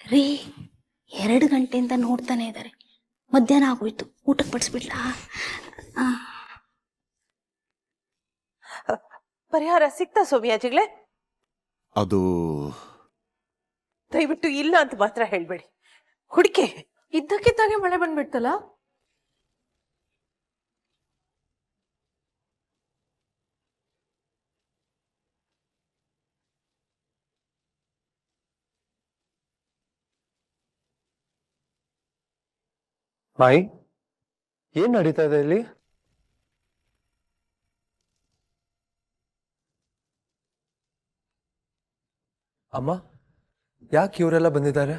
ರೀ 2 ಗಂಟೆಯಿಂದ ನೋಡ್ತಾನೆ ಇದ್ದಾರೆ. ಮಧ್ಯಾಹ್ನ ಆಗೋಯ್ತು, ಊಟಕ್ಕೆ ಬಡಿಸ್ಬಿಡ್ಲಾ? ಪರಿಹಾರ ಸಿಗ್ತಾ ಸೋಮಿಯಾಜಿಗಳೇ? ಅದು ದಯವಿಟ್ಟು ಇಲ್ಲ ಅಂತ ಮಾತ್ರ ಹೇಳ್ಬೇಡಿ. ಹುಡುಕೆ ಇದ್ದಕ್ಕಿದ್ದಾಗೆ ಮಳೆ ಬಂದ್ಬಿಡ್ತಲ್ಲ. ಮಾಯಿ, ಏನ್ ನಡೀತಾ ಇದೆ ಇಲ್ಲಿ? ಅಮ್ಮ, ಯಾಕೆ ಇವರೆಲ್ಲ ಬಂದಿದ್ದಾರೆ?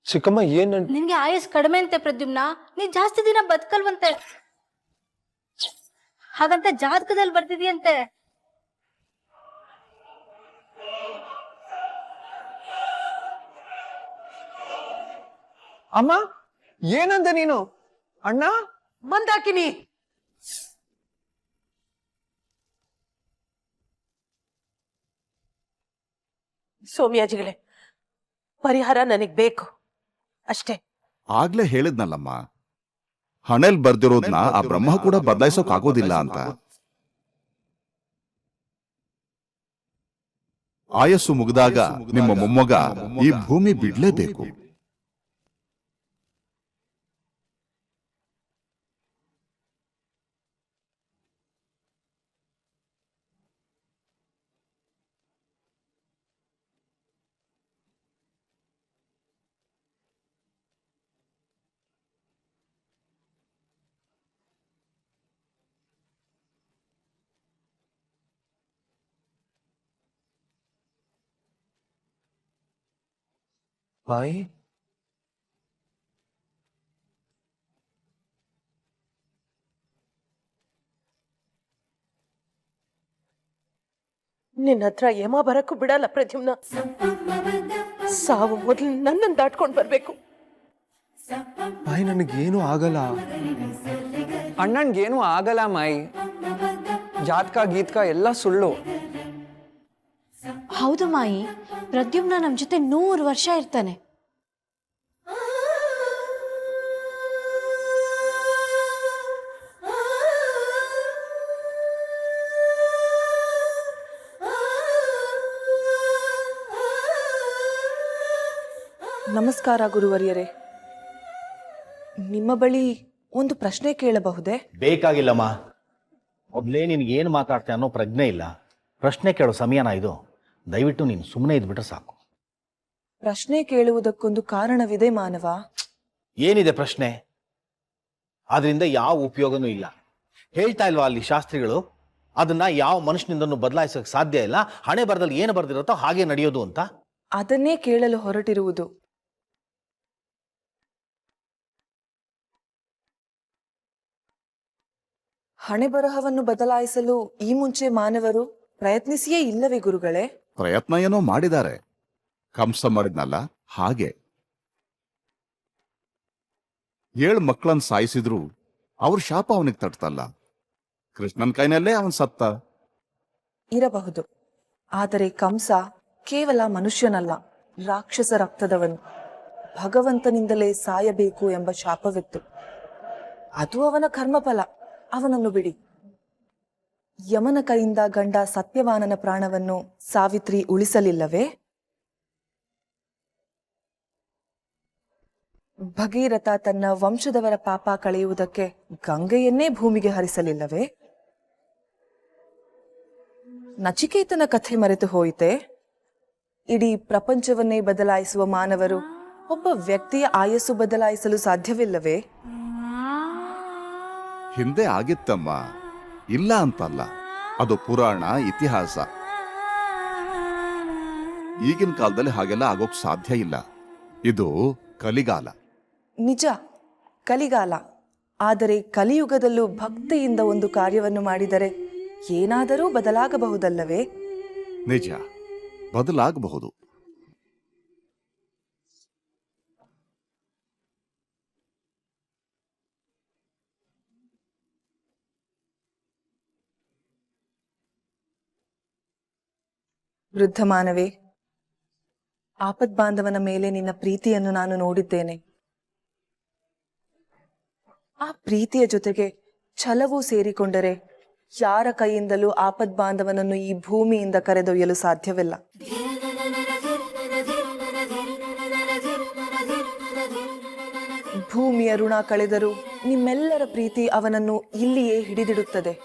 ಚಿಕ್ಕಮ್ಮ, ನಿನ್ಗೆ ಆಯಸ್ ಕಡಿಮೆ ಅಂತೆ ಪ್ರದ್ಯುಮ್ನ, ನೀನ್ ಜಾಸ್ತಿ ದಿನ ಬದುಕಲ್ವಂತೆ, ಹಾಗಂತ ಜಾತಕದಲ್ಲಿ ಬರ್ತಿದ್ಯಂತೆ. ಅಮ್ಮ, ಏನಂದೆ ನೀನು? ಅಣ್ಣ, ಮಂದಾಕಿನಿ, ಸೋಮಿಯಾಜಿಗಳೇ, ಪರಿಹಾರ ನನಗ್ ಬೇಕು ಅಷ್ಟೇ. ಆಗ್ಲೇ ಹೇಳಿದ್ನಲ್ಲಮ್ಮ, ಹಣೆಲ್ ಬರ್ದಿರೋದ್ನ ಆ ಬ್ರಹ್ಮ ಕೂಡ ಬದಲಾಯಿಸೋಕ್ ಆಗೋದಿಲ್ಲ ಅಂತ. ಆಯಸ್ಸು ಮುಗಿದಾಗ ನಿಮ್ಮ ಮೊಮ್ಮಗ ಈ ಭೂಮಿ ಬಿಡ್ಲೇಬೇಕು. ಮಾಯಿ, ನಿನ್ನ ಹತ್ರ ಯಮ ಬರಕ್ಕೂ ಬಿಡಲ್ಲ ಪ್ರದ್ಯುಮ್ನ. ಸಾವು ಮೊದಲು ನನ್ನನ್ನು ದಾಟ್ಕೊಂಡು ಬರ್ಬೇಕು. ಮಾಯಿ, ನನಗೇನು ಆಗಲ್ಲ. ಅಣ್ಣನ್ಗೇನು ಆಗಲ್ಲ ಮಾಯಿ. ಜಾತಕ ಗೀತ್ಕ ಎಲ್ಲ ಸುಳ್ಳು. ಹೌದು ಮಾಯಿ, ಪ್ರದ್ಯುಮ್ನ ನಮ್ ಜೊತೆ 100 ವರ್ಷ ಇರ್ತಾನೆ. ನಮಸ್ಕಾರ ಗುರುವರಿಯರೇ. ನಿಮ್ಮ ಬಳಿ ಒಂದು ಪ್ರಶ್ನೆ ಕೇಳಬಹುದೇ? ಬೇಕಾಗಿಲ್ಲಮ್ಮ. ಮೊದಲೇ ನಿನ್ಗೆ ಏನು ಮಾತಾಡ್ತೆ ಅನ್ನೋ ಪ್ರಜ್ಞೆ ಇಲ್ಲ. ಪ್ರಶ್ನೆ ಕೇಳೋ ಸಮಯನ ಇದು? ದಯವಿಟ್ಟು ನೀನು ಸುಮ್ಮನೆ ಇದ್ಬಿಟ್ರೆ ಸಾಕು. ಪ್ರಶ್ನೆ ಕೇಳುವುದಕ್ಕೊಂದು ಕಾರಣವಿದೆ ಮಾನವ. ಏನಿದೆ ಪ್ರಶ್ನೆ? ಅದರಿಂದ ಯಾವ ಉಪಯೋಗನೂ ಇಲ್ಲ. ಹೇಳ್ತಾ ಇಲ್ವಾ ಅಲ್ಲಿ ಶಾಸ್ತ್ರಿಗಳು, ಅದನ್ನ ಯಾವ ಮನುಷ್ಯನಿಂದನೂ ಬದಲಾಯಿಸೋಕೆ ಸಾಧ್ಯ ಇಲ್ಲ. ಹಣೆ ಬರದಲ್ಲಿ ಏನು ಬರ್ದಿರುತ್ತೋ ಹಾಗೆ ನಡೆಯೋದು ಅಂತ. ಅದನ್ನೇ ಕೇಳಲು ಹೊರಟಿರುವುದು. ಹಣೆ ಬರಹವನ್ನು ಬದಲಾಯಿಸಲು ಈ ಮುಂಚೆ ಮಾನವರು ಪ್ರಯತ್ನಿಸಿಯೇ ಇಲ್ಲವೇ ಗುರುಗಳೇ? ಪ್ರಯತ್ನ ಏನೋ ಮಾಡಿದ್ದಾರೆ. ಕಂಸ ಮಾಡಿದ್ನಲ್ಲ ಹಾಗೆ. 7 ಮಕ್ಕಳನ್ನ ಸಾಯಿಸಿದ್ರು ಅವ್ರ ಶಾಪ ಅವನಿಗೆ ತಟ್ತಲ್ಲ. ಕೃಷ್ಣನ್ ಕೈನಲ್ಲೇ ಅವನ್ ಸತ್ತ. ಇರಬಹುದು. ಆದರೆ ಕಂಸ ಕೇವಲ ಮನುಷ್ಯನಲ್ಲ, ರಾಕ್ಷಸ ರಕ್ತದವನು. ಭಗವಂತನಿಂದಲೇ ಸಾಯಬೇಕು ಎಂಬ ಶಾಪವಿತ್ತು. ಅದು ಅವನ ಕರ್ಮಫಲ. ಅವನನ್ನು ಬಿಡಿ. ಯಮನ ಕೈಯಿಂದ ಗಂಡ ಸತ್ಯವಾನನ ಪ್ರಾಣವನ್ನು ಸಾವಿತ್ರಿ ಉಳಿಸಲಿಲ್ಲವೇ? ಭಗೀರಥ ತನ್ನ ವಂಶದವರ ಪಾಪ ಕಳೆಯುವುದಕ್ಕೆ ಗಂಗೆಯನ್ನೇ ಭೂಮಿಗೆ ಹರಿಸಲಿಲ್ಲವೇ? ನಚಿಕೇತನ ಕಥೆ ಮರೆತು ಹೋಯಿತೆ? ಇಡೀ ಪ್ರಪಂಚವನ್ನೇ ಬದಲಾಯಿಸುವ ಮಾನವರು ಒಬ್ಬ ವ್ಯಕ್ತಿಯ ಆಯಸ್ಸು ಬದಲಾಯಿಸಲು ಸಾಧ್ಯವಿಲ್ಲವೇ? ಹಿಂದೆ ಆಗಿತ್ತಮ್ಮ, ಇಲ್ಲ ಅಂತಲ್ಲ. ಅದು ಪುರಾಣ, ಇತಿಹಾಸ. ಈಗಿನ ಕಾಲದಲ್ಲಿ ಹಾಗೆಲ್ಲ ಆಗೋಕ್ ಸಾಧ್ಯ ಇಲ್ಲ. ಇದು ಕಲಿಗಾಲ. ನಿಜ, ಕಲಿಗಾಲ. ಆದರೆ ಕಲಿಯುಗದಲ್ಲೂ ಭಕ್ತಿಯಿಂದ ಒಂದು ಕಾರ್ಯವನ್ನು ಮಾಡಿದರೆ ಏನಾದರೂ ಬದಲಾಗಬಹುದಲ್ಲವೇ? ನಿಜ, ಬದಲಾಗಬಹುದು. ವೃದ್ಧ ಮಾನವೇ, ಆಪದ್ಬಾಂಧವನ ಮೇಲೆ ನಿನ್ನ ಪ್ರೀತಿಯನ್ನು ನಾನು ನೋಡಿದ್ದೇನೆ. ಆ ಪ್ರೀತಿಯ ಜೊತೆಗೆ ಛಲವೂ ಸೇರಿಕೊಂಡರೆ ಯಾರ ಕೈಯಿಂದಲೂ ಆಪದ್ಬಾಂಧವನನ್ನು ಈ ಭೂಮಿಯಿಂದ ಕರೆದೊಯ್ಯಲು ಸಾಧ್ಯವಿಲ್ಲ. ಭೂಮಿಯ ಋಣ ಕಳೆದರೂ ನಿಮ್ಮೆಲ್ಲರ ಪ್ರೀತಿ ಅವನನ್ನು ಇಲ್ಲಿಯೇ ಹಿಡಿದಿಡುತ್ತದೆ.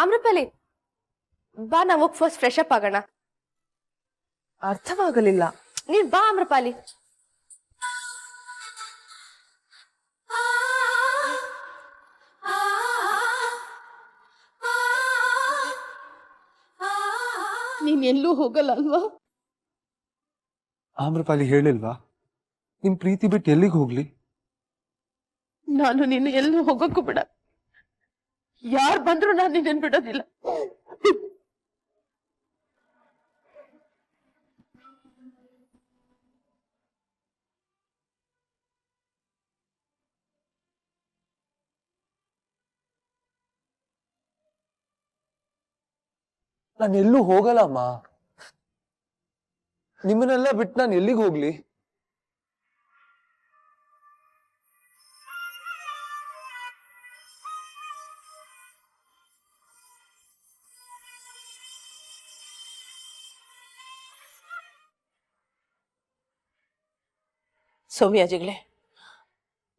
ಅಮೃತಪಾಲಿ, ಬಾ ನಾವು ಹೋಗಿ ಫಸ್ಟ್ ಫ್ರೆಶ್ ಅಪ್ ಆಗೋಣ. ಅರ್ಥವಾಗಲಿಲ್ಲ. ನೀನ್ ಬಾ ಅಮೃತಪಾಲಿ. ನೀನ್ ಎಲ್ಲೂ ಹೋಗಲ್ಲ ಅಲ್ವಾ? ಆಮ್ರಪಾಲಿ ಹೇಳಿಲ್ವಾ ನಿಮ್ ಪ್ರೀತಿ ಬಿಟ್ಟು ಎಲ್ಲಿಗೆ ಹೋಗ್ಲಿ? ನಾನು ನಿನ್ನ ಎಲ್ಲೂ ಹೋಗಕ್ಕೂ ಬಿಡ. ಯಾರು ಬಂದ್ರು ನಾನು ನಿನ್ನ ಬಿಡೋದಿಲ್ಲ. ನಾನು ಎಲ್ಲೂ ಹೋಗಲ್ಲ ಅಮ್ಮ. ನಿಮ್ಮನ್ನೆಲ್ಲ ಬಿಟ್ಟು ನಾನು ಎಲ್ಲಿಗೆ ಹೋಗ್ಲಿ? ಸೌಮ್ಯಾಜಿಗಳೇ,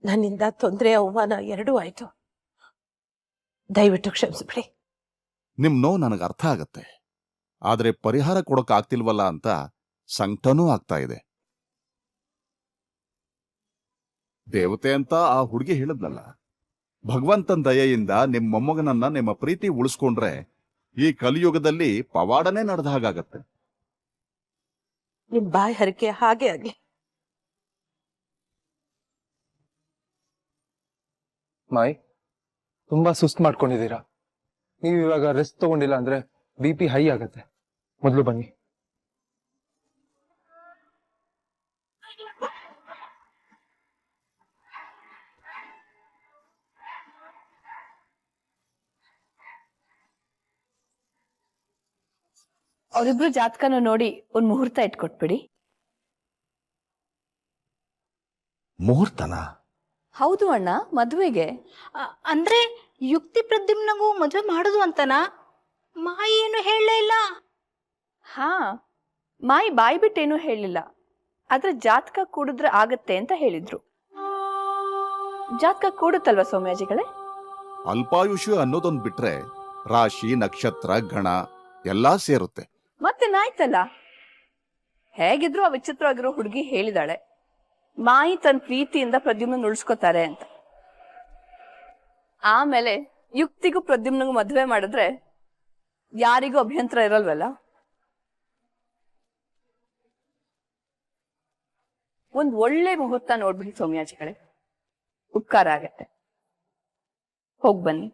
ನನ್ನಿಂದ ತೊಂದರೆ ಅವಮಾನ ಎರಡೂ ಆಯ್ತು. ದಯವಿಟ್ಟು ಕ್ಷಮಿಸ್ಬಿಡಿ. ನಿಮ್ ನೋವು ನನಗೆ ಅರ್ಥ ಆಗತ್ತೆ. ಆದ್ರೆ ಪರಿಹಾರ ಕೊಡೋಕ್ಕಾಗ್ತಿಲ್ವಲ್ಲ ಅಂತ ಸಂಕಟನೂ ಆಗ್ತಾ ಇದೆ. ದೇವತೆ ಅಂತ ಆ ಹುಡುಗಿ ಹೇಳಿದ್ಲಲ್ಲ, ಭಗವಂತನ ದಯೆಯಿಂದ ನಿಮ್ಮ ಮೊಮ್ಮಗನನ್ನ ನಿಮ್ಮ ಪ್ರೀತಿ ಉಳಿಸ್ಕೊಂಡ್ರೆ ಈ ಕಲಿಯುಗದಲ್ಲಿ ಪವಾಡನೇ ನಡೆದ ಹಾಗಾಗತ್ತೆ. ನಿಮ್ ಬಾಯಿ ಹರಿಕೆ ಹಾಗೆ ಆಗ್ಲಿ. ಮಾಯ್, ತುಂಬಾ ಸುಸ್ತು ಮಾಡ್ಕೊಂಡಿದ್ದೀರಾ. ನೀವು ಇವಾಗ ರೆಸ್ಟ್ ತಗೊಂಡಿಲ್ಲ ಅಂದ್ರೆ BP ಹೈ ಆಗತ್ತೆ. ಮೊದಲು ಬನ್ನಿ. ಅವರಿಬ್ರು ಜಾತಕನ ನೋಡಿ ಒಂದ್ ಮುಹೂರ್ತ ಇಟ್ಕೊಟ್ಬಿಡಿ. ಮುಹೂರ್ತನ? ಹೌದು ಅಣ್ಣ, ಮದುವೆಗೆ. ಅಂದ್ರೆ ಯುಕ್ತಿ ಪ್ರದ್ಯುಮ್ನಗೂ ಮದ್ವೆ ಮಾಡುದು ಅಂತನಾ? ಮಾಯಿ ಏನು ಹೇಳಲೇ ಇಲ್ಲ. ಹಾ, ಮಾಯಿ ಬಾಯಿ ಬಿಟ್ಟೇನು ಹೇಳಿಲ್ಲ. ಆದ್ರೆ ಜಾತಕ ಕೂಡಿದ್ರೆ ಆಗತ್ತೆ ಅಂತ ಹೇಳಿದ್ರು. ಜಾತಕ ಕೂಡುತ್ತಲ್ವಾ ಸೌಮ್ಯಾಜಿಗಳೇ? ಅಲ್ಪಾಯುಷ್ಯ ಅನ್ನೋದೊಂದು ಬಿಟ್ರೆ ರಾಶಿ, ನಕ್ಷತ್ರ, ಗಣ ಎಲ್ಲಾ ಸೇರುತ್ತೆ. ಮತ್ತೇನಾಯ್ತಲ್ಲ. ಹೇಗಿದ್ರು ಆ ವಿಚಿತ್ರವಾಗಿರೋ ಹುಡುಗಿ ಹೇಳಿದಾಳೆ ಮಾಯಿ ತನ್ನ ಪ್ರೀತಿಯಿಂದ ಪ್ರದ್ಯುಮ್ನ ಉಳಿಸ್ಕೋತಾರೆ ಅಂತ. ಆಮೇಲೆ ಯುಕ್ತಿಗೂ ಪ್ರದ್ಯುಮ್ನಗೂ ಮದುವೆ ಮಾಡಿದ್ರೆ ಯಾರಿಗೂ ಅಭ್ಯಂತರ ಇರಲ್ವಲ್ಲ. ಒಂದ್ ಒಳ್ಳೆ ಮುಹೂರ್ತ ನೋಡ್ಬಿಡಿ ಸೌಮ್ಯಾಜಿಗಳೇ, ಉಪಕಾರ ಆಗತ್ತೆ. ಹೋಗ್ ಬನ್ನಿ.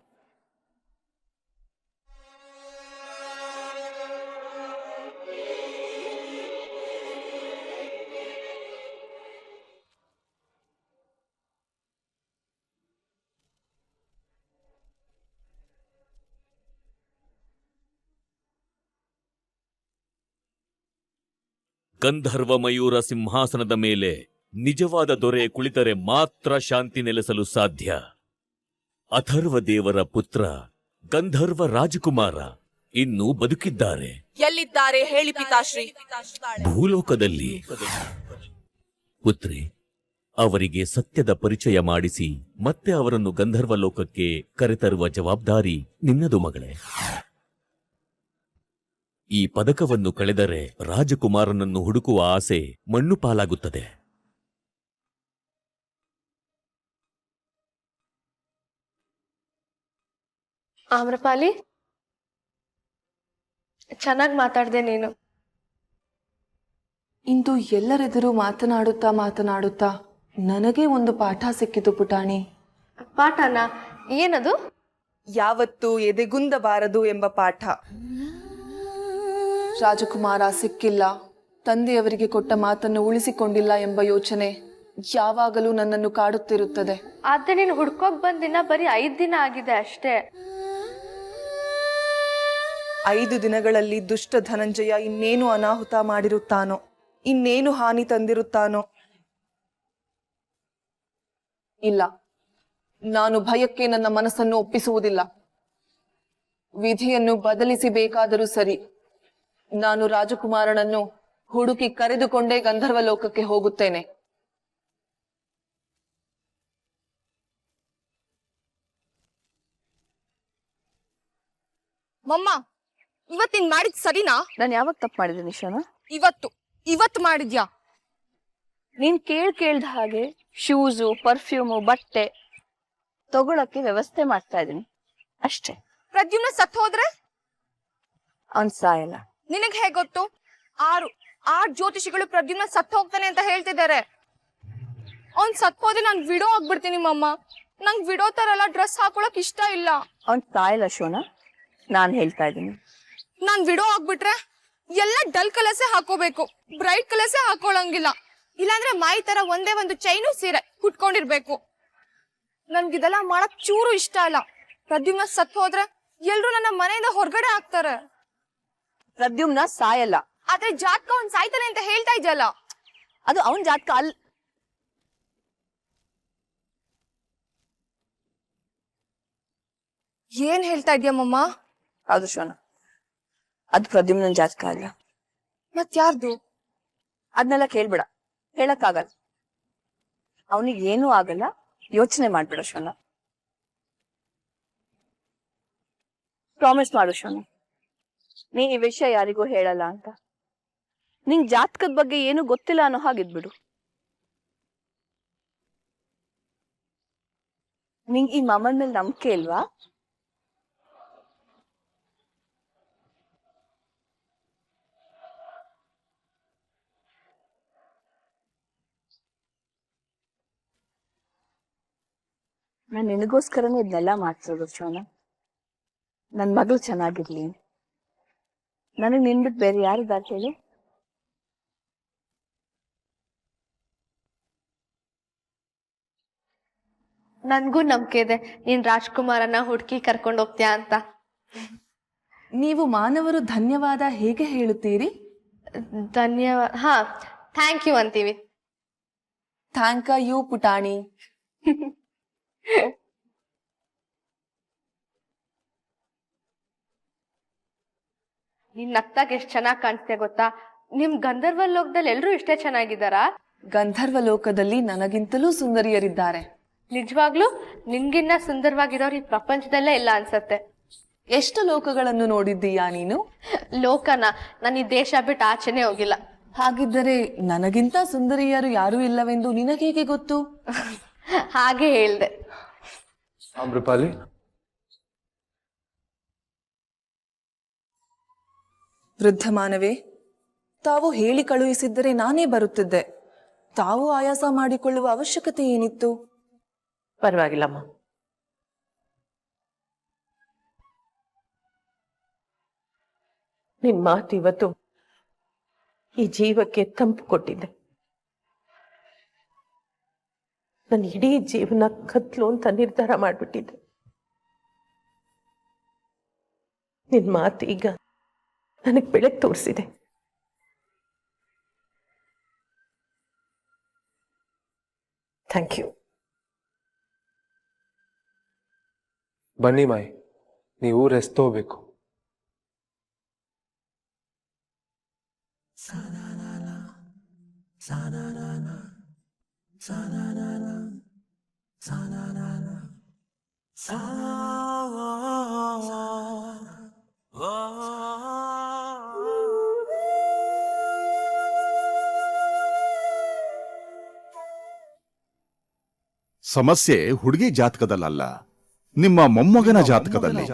ಗಂಧರ್ವ ಮಯೂರ ಸಿಂಹಾಸನದ ಮೇಲೆ ನಿಜವಾದ ದೊರೆ ಕುಳಿತರೆ ಮಾತ್ರ ಶಾಂತಿ ನೆಲೆಸಲು ಸಾಧ್ಯ. ಅಥರ್ವ ದೇವರ ಪುತ್ರ ಗಂಧರ್ವ ರಾಜಕುಮಾರ ಇನ್ನೂ ಬದುಕಿದ್ದಾರೆ. ಎಲ್ಲಿದ್ದಾರೆ ಹೇಳಿ ಪಿತಾಶ್ರೀ? ಭೂಲೋಕದಲ್ಲಿ. ಪುತ್ರಿ, ಅವರಿಗೆ ಸತ್ಯದ ಪರಿಚಯ ಮಾಡಿಸಿ ಮತ್ತೆ ಅವರನ್ನು ಗಂಧರ್ವ ಲೋಕಕ್ಕೆ ಕರೆತರುವ ಜವಾಬ್ದಾರಿ ನಿನ್ನದು ಮಗಳೇ. ಈ ಪದಕವನ್ನು ಕಳೆದರೆ ರಾಜಕುಮಾರನನ್ನು ಹುಡುಕುವ ಆಸೆ ಮಣ್ಣು ಪಾಲಾಗುತ್ತದೆ. ಆಮ್ರಪಾಲಿ, ಚೆನ್ನಾಗಿ ಮಾತಾಡ್ದೆ ನೀನು. ಇಂದು ಎಲ್ಲರೆದುರು ಮಾತನಾಡುತ್ತಾ ನನಗೆ ಒಂದು ಪಾಠ ಸಿಕ್ಕಿತು ಪುಟಾಣಿ. ಪಾಠನ ಏನದು? ಯಾವತ್ತೂ ಎದೆಗುಂದಬಾರದು ಎಂಬ ಪಾಠ. ರಾಜಕುಮಾರ ಸಿಕ್ಕಿಲ್ಲ, ತಂದೆಯವರಿಗೆ ಕೊಟ್ಟ ಮಾತನ್ನು ಉಳಿಸಿಕೊಂಡಿಲ್ಲ ಎಂಬ ಯೋಚನೆ ಯಾವಾಗಲೂ ನನ್ನನ್ನು ಕಾಡುತ್ತಿರುತ್ತದೆ. ಆದ್ರೆ ನೀನು ಹುಡ್ಕೋಕ್ ಬಂದಿನ ಬರೀ 5 ದಿನ ಆಗಿದೆ ಅಷ್ಟೇ. 5 ದಿನಗಳಲ್ಲಿ ದುಷ್ಟ ಧನಂಜಯ ಇನ್ನೇನು ಅನಾಹುತ ಮಾಡಿರುತ್ತಾನೋ, ಇನ್ನೇನು ಹಾನಿ ತಂದಿರುತ್ತಾನೋ. ಇಲ್ಲ, ನಾನು ಭಯಕ್ಕೆ ನನ್ನ ಮನಸ್ಸನ್ನು ಒಪ್ಪಿಸುವುದಿಲ್ಲ. ವಿಧಿಯನ್ನು ಬದಲಿಸಬೇಕಾದರೂ ಸರಿ, ನಾನು ರಾಜಕುಮಾರನನ್ನು ಹುಡುಕಿ ಕರೆದುಕೊಂಡೇ ಗಂಧರ್ವ ಲೋಕಕ್ಕೆ ಹೋಗುತ್ತೇನೆ. ಮಮ್ಮ, ಇವತ್ತಿನ ಮಾಡಿದ್ ಸರಿನಾ? ನಾನು ಯಾವಾಗ ತಪ್ಪು ಮಾಡಿದ್ದೀನಿ ಶೋನಾ? ಇವತ್ತು ಮಾಡಿದ್ಯಾ? ನೀನ್ ಕೇಳ್ದ ಹಾಗೆ ಶೂಸು, ಪರ್ಫ್ಯೂಮು, ಬಟ್ಟೆ ತಗೊಳಕ್ಕೆ ವ್ಯವಸ್ಥೆ ಮಾಡ್ತಾ ಇದೀನಿ ಅಷ್ಟೇ. ಪ್ರದ್ಯುಮ್ನ ಸತ್ ಹೋದ್ರೆ ಅವನ್ ಸಾಯಲ್ಲ. ನಿನಗ್ ಹೇಗ್ ಗೊತ್ತು? 6 ಜ್ಯೋತಿಷಿಗಳು ಪ್ರದ್ಯುಮ್ನ ಸತ್ ಹೋಗ್ತಾನೆ ಅಂತ ಹೇಳ್ತಿದ್ದಾರೆ. ಅವ್ನ್ ಸತ್ ಹೋದ್ರೆ ನಾನ್ ವಿಡೋ ಆಗ್ಬಿಡ್ತೀನಿ ಮಮ್ಮ. ನಂಗ್ ವಿಡೋ ತರ ಎಲ್ಲ ಡ್ರೆಸ್ ಹಾಕೊಳಕ್ ಇಷ್ಟ ಇಲ್ಲ. ಅವನ್ ಸಾಯಲ್ಲ ಶೋನಾ, ನಾನ್ ಹೇಳ್ತಾ ಇದ್ದೀನಿ. ನಾನ್ ವಿಡೋ ಆಗ್ಬಿಟ್ರೆ ಎಲ್ಲ ಡಲ್ ಕಲರ್ಸೇ ಹಾಕೋಬೇಕು, ಬ್ರೈಟ್ ಕಲರ್ಸೇ ಹಾಕೊಳಂಗಿಲ್ಲ. ಇಲ್ಲಾಂದ್ರೆ ಮಾಯಿ ತರ ಒಂದೇ ಒಂದು ಚೈನು ಸೀರೆ ಹುಟ್ಕೊಂಡಿರ್ಬೇಕು. ನನ್ಗಿದೆಲ್ಲ ಮಾಡಕ್ ಚೂರು ಇಷ್ಟ ಇಲ್ಲ. ಪ್ರದ್ಯುಮ್ನ ಸತ್ ಹೋದ್ರೆ ಎಲ್ರು ನನ್ನ ಮನೆಯಿಂದ ಹೊರಗಡೆ ಹಾಕ್ತಾರೆ. ಪ್ರದ್ಯುಮ್ನ ಸಾಯಲ್ಲ. ಆದ್ರೆ ಜಾತಕ ಅವ್ನ್ ಸಾಯ್ತಾನೆ ಅಂತ ಹೇಳ್ತಾ ಇದ್ದಲ್ಲ, ಅದು ಅವನ್ ಜಾತಕ ಅಲ್ಲ. ಏನ್ ಹೇಳ್ತಾ ಇದ್ಯಮ್ಮಮ್ಮ? ಹೌದು ಶೋನಾ, ಅದು ಪ್ರದ್ಯುಮ್ನ ಜಾತಕ ಅಲ್ಲ. ಮತ್ ಯಾರ್ದು? ಅದನ್ನೆಲ್ಲ ಕೇಳ್ಬೇಡ, ಹೇಳಕ್ಕಾಗಲ್ಲ. ಅವನಿಗೆ ಏನೂ ಆಗಲ್ಲ, ಯೋಚನೆ ಮಾಡ್ಬೇಡ ಶೋನಾ. ಪ್ರಾಮಿಸ್ ಮಾಡು ಶೋನಾ, ನೀ ಈ ವಿಷಯ ಯಾರಿಗೂ ಹೇಳಲ್ಲ ಅಂತ. ನಿಂಗ್ ಜಾತಕದ ಬಗ್ಗೆ ಏನು ಗೊತ್ತಿಲ್ಲ ಅನ್ನೋ ಹಾಗಿದ್ಬಿಡು. ನಿಂಗ್ ಈ ಮಾಮನ್ ಮೇಲೆ ನಂಬಿಕೆ ಇಲ್ವಾ? ನಾನು ನಿನಗೋಸ್ಕರನೇ ಇದನ್ನೆಲ್ಲ ಮಾಡ್ಸೋದು ಶೋನಾ. ನನ್ ಮಗಳು ಚೆನ್ನಾಗಿರ್ಲಿ. ನನಗ್ ನಿನ್ಬಿಟ್ಟು ಬೇರೆ ಯಾರಿದ್ದಾರೆ ಹೇಳು? ನನ್ಗೂ ನಂಬಿಕೆ ಇದೆ ನೀನ್ ರಾಜ್ಕುಮಾರನ್ನ ಹುಡುಕಿ ಕರ್ಕೊಂಡು ಹೋಗ್ತೀಯಾ ಅಂತ. ನೀವು ಮಾನವರು ಧನ್ಯವಾದ ಹೇಗೆ ಹೇಳುತ್ತೀರಿ? ಧನ್ಯವಾದ, ಹಾ, ಥ್ಯಾಂಕ್ ಯು ಅಂತೀವಿ. ಥ್ಯಾಂಕ್ ಯು ಪುಟಾಣಿ. ನೀನ್ ನಗ್ತಾಗ ಎಷ್ಟ್ ಚೆನ್ನಾಗ್ ಕಾಣಿಸ್ತೆ ಗೊತ್ತಾ? ನಿಮ್ ಗಂಧರ್ವ ಲೋಕದಲ್ಲಿ ಎಲ್ರು ಇಷ್ಟೇ ಚೆನ್ನಾಗಿದ್ದಾರಾ? ಗಂಧರ್ವ ಲೋಕದಲ್ಲಿ ನನಗಿಂತಲೂ ಸುಂದರಿಯರಿದ್ದಾರೆ. ನಿಜವಾಗ್ಲೂ ನಿನ್ಗಿನ್ನ ಸುಂದರವಾಗಿರೋರು ಈ ಪ್ರಪಂಚದಲ್ಲೇ ಇಲ್ಲ ಅನ್ಸತ್ತೆ. ಎಷ್ಟು ಲೋಕಗಳನ್ನು ನೋಡಿದ್ದೀಯಾ ನೀನು? ಲೋಕನ, ನಾನು ಈ ದೇಶ ಬಿಟ್ಟು ಆಚೆನೆ ಹೋಗಿಲ್ಲ. ಹಾಗಿದ್ದರೆ ನನಗಿಂತ ಸುಂದರಿಯರು ಯಾರೂ ಇಲ್ಲವೆಂದು ನಿನಗೇಗೆ ಗೊತ್ತು? ಹಾಗೆ ಹೇಳ್ದೆ. ಅಮೃಪಾಲಿ, ವೃದ್ಧ ಮಾನವೇ, ತಾವು ಹೇಳಿ ಕಳುಹಿಸಿದ್ದರೆ ನಾನೇ ಬರುತ್ತಿದ್ದೆ. ತಾವು ಆಯಾಸ ಮಾಡಿಕೊಳ್ಳುವ ಅವಶ್ಯಕತೆ ಏನಿತ್ತು? ಪರವಾಗಿಲ್ಲಮ್ಮ. ನಿಮ್ ಮಾತು ಇವತ್ತು ಈ ಜೀವಕ್ಕೆ ತಂಪು ಕೊಟ್ಟಿದ್ದೆ. ನನ್ನ ಇಡೀ ಜೀವನ ಕತ್ಲು ಅಂತ ನಿರ್ಧಾರ ಮಾಡ್ಬಿಟ್ಟಿದ್ದೆ. ನಿನ್ ಮಾತು ಈಗ ನನಗ್ ಬೆಳಕು ತೋರಿಸಿದೆ. Thank you. ಬನ್ನಿ ಮಾಯಿ, ನೀವು ರೆಸ್ಟ್ ತಗೋಬೇಕು. ಸಮಸ್ಯೆ ಹುಡುಗಿ ಜಾತಕದಲ್ಲ, ನಿಮ್ಮ ಮೊಮ್ಮಗನ ಜಾತಕದಲ್ಲಿ.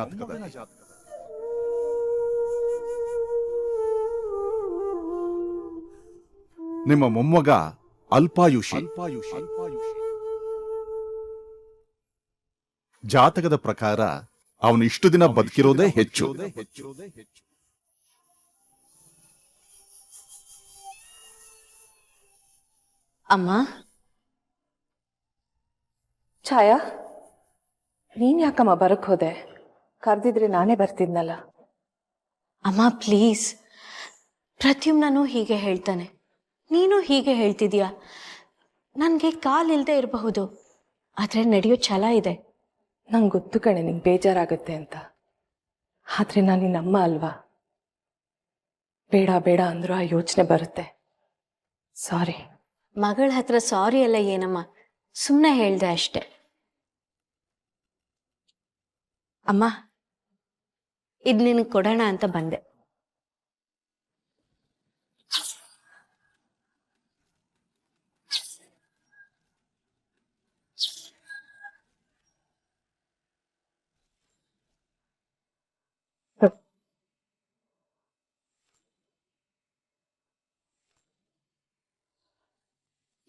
ನಿಮ್ಮ ಮೊಮ್ಮಗ ಅಲ್ಪಾಯುಷಿ. ಜಾತಕದ ಪ್ರಕಾರ ಅವನು ಇಷ್ಟು ದಿನ ಬದುಕಿರೋದೇ ಹೆಚ್ಚು. ಅಮ್ಮ, ಛಾಯಾ, ನೀನ್ ಯಾಕಮ್ಮ ಬರಕ್ ಹೋದೆ? ಕರ್ದಿದ್ರೆ ನಾನೇ ಬರ್ತಿದ್ನಲ್ಲ. ಅಮ್ಮ ಪ್ಲೀಸ್, ಪ್ರದ್ಯುಮ್ನೂ ಹೀಗೆ ಹೇಳ್ತಾನೆ, ನೀನು ಹೀಗೆ ಹೇಳ್ತಿದ್ಯಾ. ನನಗೆ ಕಾಲಿಲ್ಲದೆ ಇರಬಹುದು, ಆದರೆ ನಡೆಯೋ ಛಲ ಇದೆ. ನಂಗೆ ಗೊತ್ತು ಕಣೆ ನಿಂಗೆ ಬೇಜಾರಾಗುತ್ತೆ ಅಂತ, ಆದ್ರೆ ನಾನು ನಿನ್ನಮ್ಮ ಅಲ್ವಾ? ಬೇಡ ಬೇಡ ಅಂದ್ರೂ ಆ ಯೋಚನೆ ಬರುತ್ತೆ. ಸಾರಿ. ಮಗಳ ಹತ್ರ ಸಾರಿ ಎಲ್ಲ ಏನಮ್ಮ, ಸುಮ್ಮನೆ ಹೇಳ್ದೆ ಅಷ್ಟೆ. ಅಮ್ಮ, ಇದು ನಿನಗೆ ಕೊಡೋಣ ಅಂತ ಬಂದೆ.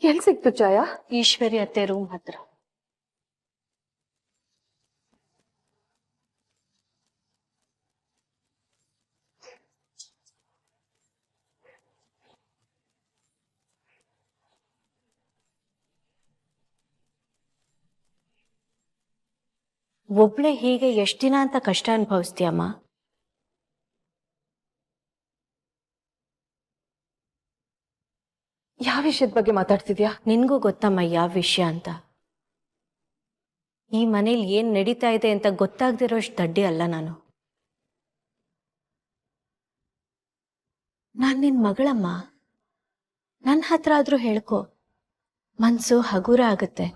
ಎಲ್ಲಿ ಸಿಕ್ತು ಛಾಯಾ? ಈಶ್ವರಿ ಅತ್ತೆ ರೂಮ್ ಹತ್ರ. ಒಬ್ಳೆ ಹೀಗೆ ಎಷ್ಟು ದಿನ ಅಂತ ಕಷ್ಟ ಅನುಭವಿಸ್ತೀಯಮ್ಮ? ಯಾವ ವಿಷಯದ ಬಗ್ಗೆ ಮಾತಾಡ್ತಿದ್ಯಾ? ನಿನ್ಗೂ ಗೊತ್ತಮ್ಮ ಯಾವ ವಿಷಯ ಅಂತ. ಈ ಮನೇಲಿ ಏನ್ ನಡೀತಾ ಇದೆ ಅಂತ ಗೊತ್ತಾಗ್ದಿರೋಷ್ಟು ದಡ್ಡಿ ಅಲ್ಲ ನಾನು. ನಾನ್ ನಿನ್ ಮಗಳಮ್ಮ, ನನ್ನ ಹತ್ರ ಆದ್ರೂ ಹೇಳ್ಕೊ, ಮನ್ಸು ಹಗುರ ಆಗುತ್ತೆ.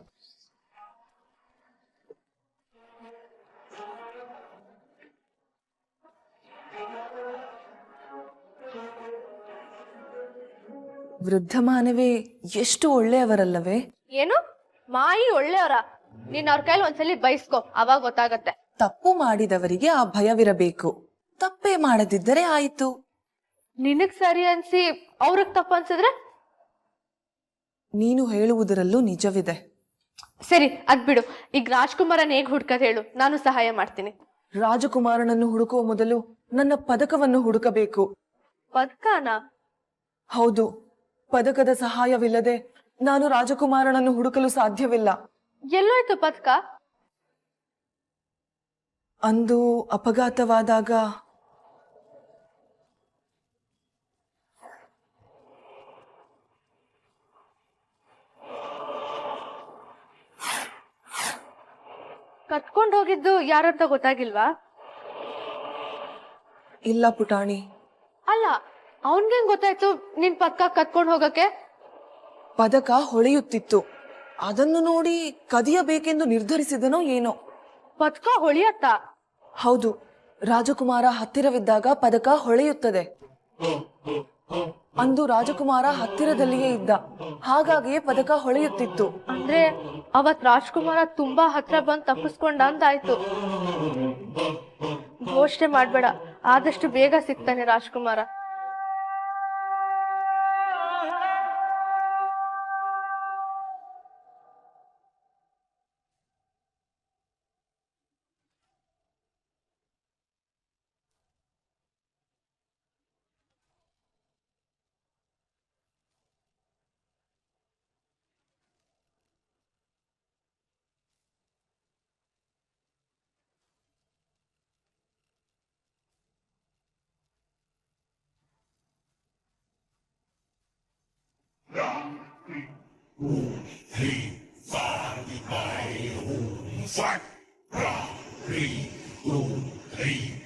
ವೃದ್ಧ ಮಾನವೇ ಎಷ್ಟು ಒಳ್ಳೆಯವರಲ್ಲವೇ? ಏನು ಮಾಯಿ ಒಳ್ಳೆಯವರ? ನೀನ್ ಅವ್ರ ಕೈಲಿ ಒಂದ್ಸಲಿ ಬೈಸ್ಕೊ, ಅವಾಗ ಗೊತ್ತಾಗತ್ತೆ. ತಪ್ಪು ಮಾಡಿದವರಿಗೆ ಆ ಭಯವಿರಬೇಕು, ತಪ್ಪೇ ಮಾಡದಿದ್ದರೆ ಆಯಿತು. ನಿನಗ್ ಸರಿ ಅನ್ಸಿ ಅವ್ರಿಗೆ ತಪ್ಪು ಅನ್ಸಿದ್ರೆ? ನೀನು ಹೇಳುವುದರಲ್ಲೂ ನಿಜವಿದೆ. ಸರಿ, ಅದ್ ಬಿಡು. ಈಗ ರಾಜ್ಕುಮಾರನ್ ಹೇಗ್ ಹುಡ್ಕದ್ ಹೇಳು, ನಾನು ಸಹಾಯ ಮಾಡ್ತೀನಿ. ರಾಜಕುಮಾರನನ್ನು ಹುಡುಕುವ ಮೊದಲು ನನ್ನ ಪದಕವನ್ನು ಹುಡುಕಬೇಕು. ಪದಕನ? ಹೌದು, ಪದಕದ ಸಹಾಯವಿಲ್ಲದೆ ನಾನು ರಾಜಕುಮಾರನನ್ನು ಹುಡುಕಲು ಸಾಧ್ಯವಿಲ್ಲ. ಎಲ್ಲೋಯ್ತು ಪದಕ? ಅಂದು ಅಪಘಾತವಾದಾಗ ಕತ್ಕೊಂಡ್ ಹೋಗಿದ್ದು ಯಾರಂತ ಗೊತ್ತಾಗಿಲ್ವಾ? ಇಲ್ಲ ಪುಟಾಣಿ. ಅಲ್ಲ, ಅವನ್ಗೇನ್ ಗೊತ್ತಾಯ್ತು ನಿನ್ ಪದಕ ಕತ್ಕೊಂಡ್ ಹೋಗಕ್ಕೆ? ಪದಕ ಹೊಳೆಯುತ್ತಿತ್ತು, ಅದನ್ನು ನೋಡಿ ಕದಿಯಬೇಕೆಂದು ನಿರ್ಧರಿಸಿದನೋ ಏನೋ. ಪದಕ ಹೊಳಿಯತ್ತ? ಹೌದು, ರಾಜಕುಮಾರ ಹತ್ತಿರವಿದ್ದಾಗ ಪದಕ ಹೊಳೆಯುತ್ತದೆ. ಅಂದು ರಾಜಕುಮಾರ ಹತ್ತಿರದಲ್ಲಿಯೇ ಇದ್ದ, ಹಾಗಾಗಿಯೇ ಪದಕ ಹೊಳೆಯುತ್ತಿತ್ತು. ಅಂದ್ರೆ ಅವತ್ ರಾಜ್ಕುಮಾರ ತುಂಬಾ ಹತ್ರ ಬಂದ್ ತಪ್ಪಿಸ್ಕೊಂಡ ಅಂತಾಯ್ತು. ಘೋಷಣೆ ಮಾಡ್ಬೇಡ, ಆದಷ್ಟು ಬೇಗ ಸಿಗ್ತಾನೆ ರಾಜ್ಕುಮಾರ. Fight!